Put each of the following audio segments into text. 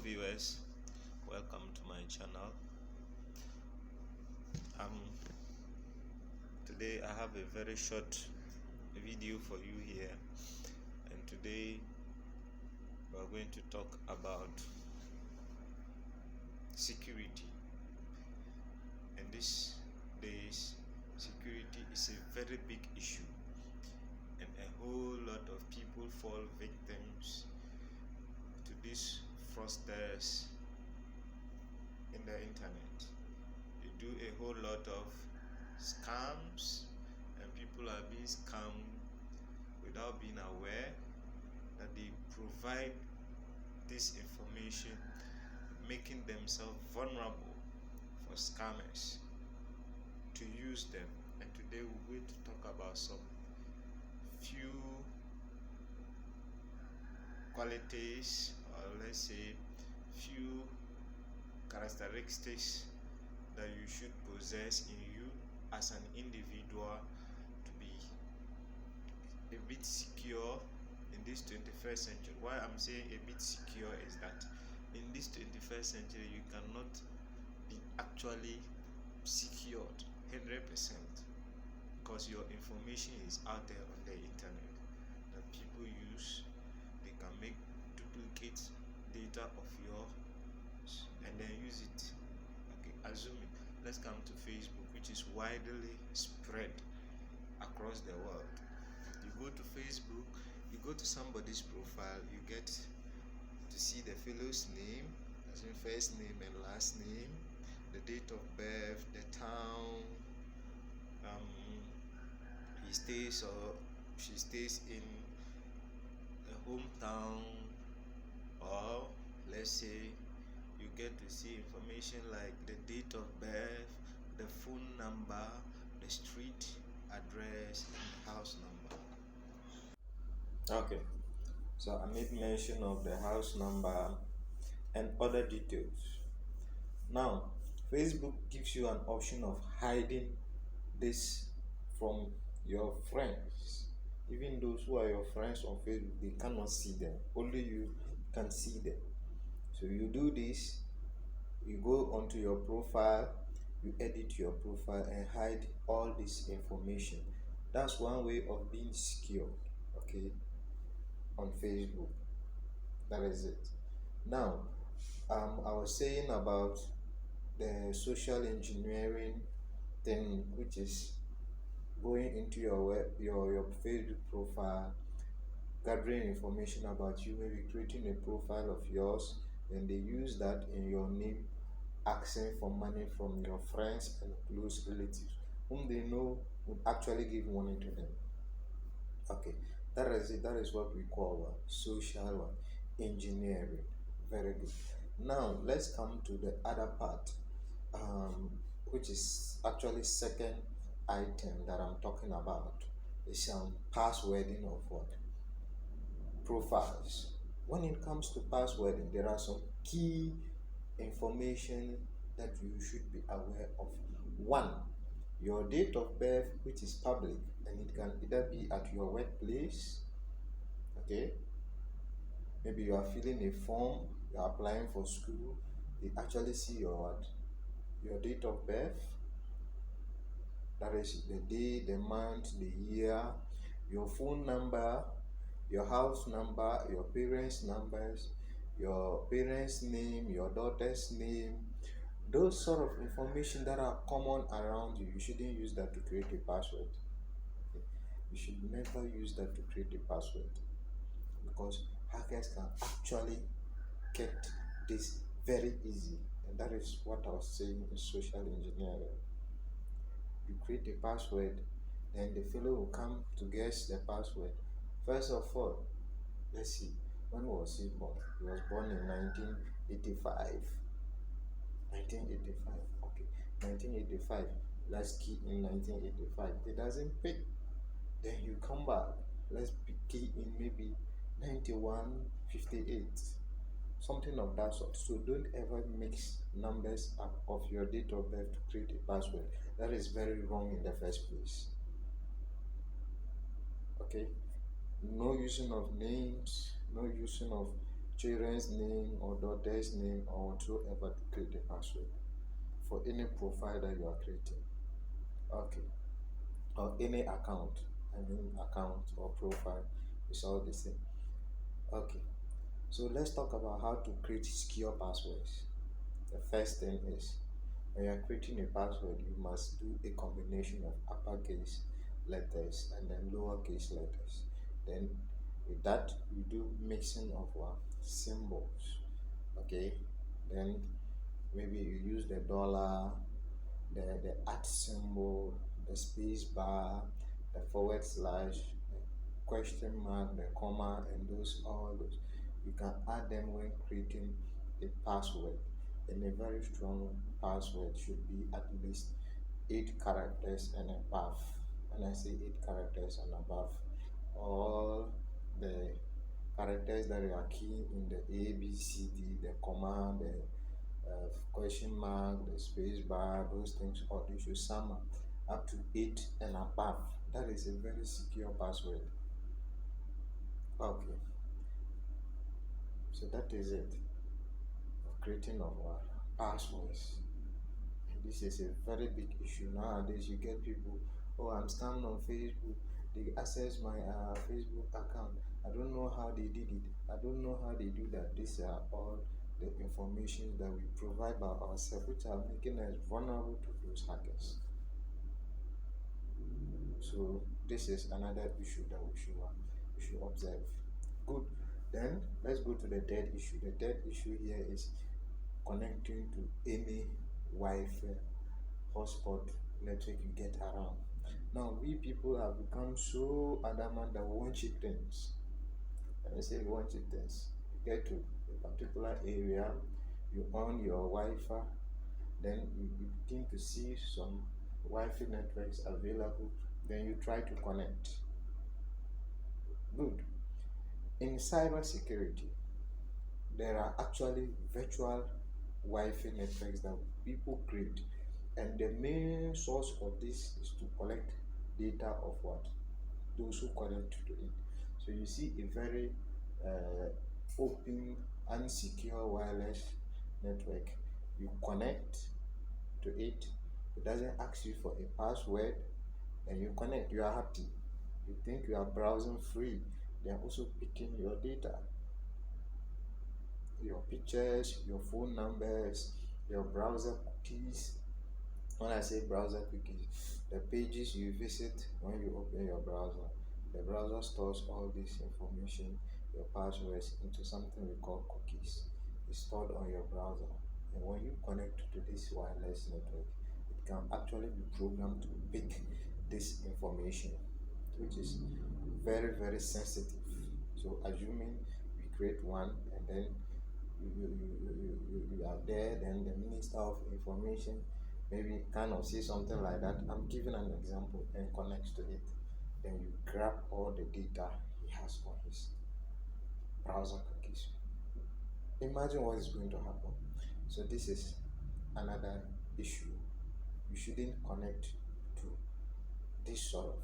viewers, welcome to my channel. Today I have a very short video for you here, and today we are going to talk about security. In these days, security is a very big issue, and a whole lot of people fall victims to these fraudsters in the internet. They do a whole lot of scams, and people are being scammed without being aware that they provide this information, making themselves vulnerable for scammers to use them. And today we're going to talk about some few qualities, or let's say few characteristics that you should possess in you as an individual to be a bit secure in this 21st century. Why I'm saying a bit secure is that in this 21st century you cannot be actually secured 100% because your information is out there on the internet that people use. They can make duplicate data of yours and then use it. Okay, assuming, let's come to Facebook, which is widely spread across the world. You go to Facebook, you go to somebody's profile, you get to see the fellow's name, as in first name and last name, the date of birth, the town he stays or she stays in, a hometown, or let's say you get to see information like the date of birth, the phone number, the street address, and house number. Okay, so I made mention of the house number and other details. Now, Facebook gives you an option of hiding this from your friends. Even those who are your friends on Facebook, they cannot see them. Only you can see them. So you do this, you go onto your profile, you edit your profile and hide all this information. That's one way of being secure, okay, on Facebook. That is it. Now, I was saying about the social engineering thing, which is going into your Facebook profile, gathering information about you, maybe creating a profile of yours, and they use that in your name, asking for money from your friends and close relatives whom they know would actually give money to them. Okay, that is it. That is what we call social engineering. Very good. Now let's come to the other part, which is actually second item that I'm talking about. Is passwording of what? Profiles. When it comes to passwording, there are some key information that you should be aware of. One, your date of birth, which is public, and it can either be at your workplace, okay, maybe you are filling a form, you are applying for school, they actually see your date of birth. That is the day, the month, the year, your phone number, your house number, your parents' numbers, your parents' name, your daughter's name. Those sort of information that are common around you, you shouldn't use that to create a password. Okay? You should never use that to create a password, because hackers can actually get this very easy. And that is what I was saying in social engineering. You create a password, then the fellow will come to guess the password. First of all, let's see, when was he born? He was born in 1985. 1985, okay. 1985, let's key in 1985. It doesn't pick. Then you come back, let's key in maybe 9158, something of that sort. So don't ever mix numbers up of your date of birth to create a password. That is very wrong in the first place. Okay, no using of names, no using of children's name or daughter's name or whatsoever to create a password for any profile that you are creating. Okay. Or any account. I mean account or profile is all the same. Okay. So let's talk about how to create secure passwords. The first thing is when you are creating a password, you must do a combination of uppercase letters and then lowercase letters. Then with that, you do mixing of symbols. Okay. Then maybe you use the dollar, the at symbol, the space bar, the forward slash, the question mark, the comma, and all those. You can add them when creating a password. And a very strong password should be at least 8 characters and above. When I say 8 characters and above, all the characters that you are keying in the A, B, C, D, the comma, the question mark, the space bar, those things, or they should sum up to 8 and above. That is a very secure password. Okay, so that is it of creating of passwords. This is a very big issue nowadays. You get people, oh, I'm scammed on Facebook. They access my Facebook account. I don't know how they did it. I don't know how they do that. These are all the information that we provide by ourselves, which are making us vulnerable to those hackers. So this is another issue that we should observe. Good. Then let's go to the third issue. The third issue here is connecting to any Wi-Fi hotspot network you get around. Now we people have become so adamant that we want cheap things. When I say we want cheap things, you get to a particular area, you on your Wi-Fi, then you begin to see some Wi-Fi networks available, then you try to connect. Good. In cyber security, there are actually virtual Wi-Fi networks that people create, and the main source of this is to collect data of what those who connect to it. So you see a very open, unsecure wireless network. You connect to it. It doesn't ask you for a password, and you connect. You are happy. You think you are browsing free. They are also picking your data, your pictures, your phone numbers, your browser cookies. When I say browser cookies, the pages you visit when you open your browser, the browser stores all this information, your passwords, into something we call cookies. It's stored on your browser. And when you connect to this wireless network, it can actually be programmed to pick this information, which is very, very sensitive. So assuming we create one and then you are there, then the Minister of Information maybe kind of say something like that. I'm giving an example and connects to it. Then you grab all the data he has on his browser cookies. Imagine what is going to happen. So this is another issue. You shouldn't connect to this sort of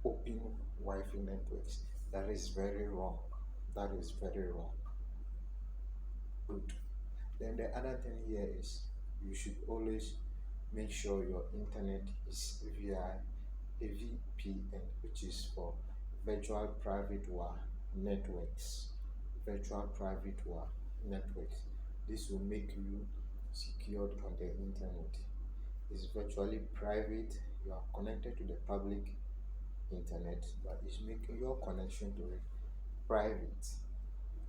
open Wi-Fi networks. That is very wrong. That is very wrong. Good. Then the other thing here is you should always make sure your internet is via a VPN, which is for virtual private WAN networks. Virtual private WAN networks. This will make you secured on the internet. It's virtually private. You are connected to the public internet, but it's making your connection to it private.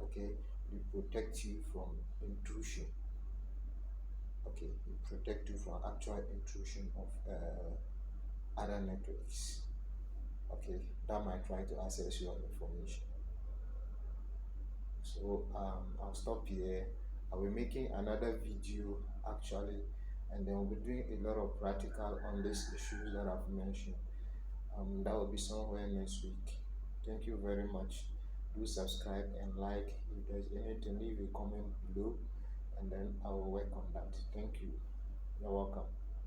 Okay, it protect you from intrusion. Okay, it protect you from actual intrusion of other networks. Okay, that might try to access your information. So I'll stop here. I'll be making another video actually, and then we'll be doing a lot of practical on these issues that I've mentioned. That will be somewhere next week. Thank you very much. Do subscribe and like. If there's anything, leave a comment below, and then I will work on that. Thank you. You're welcome.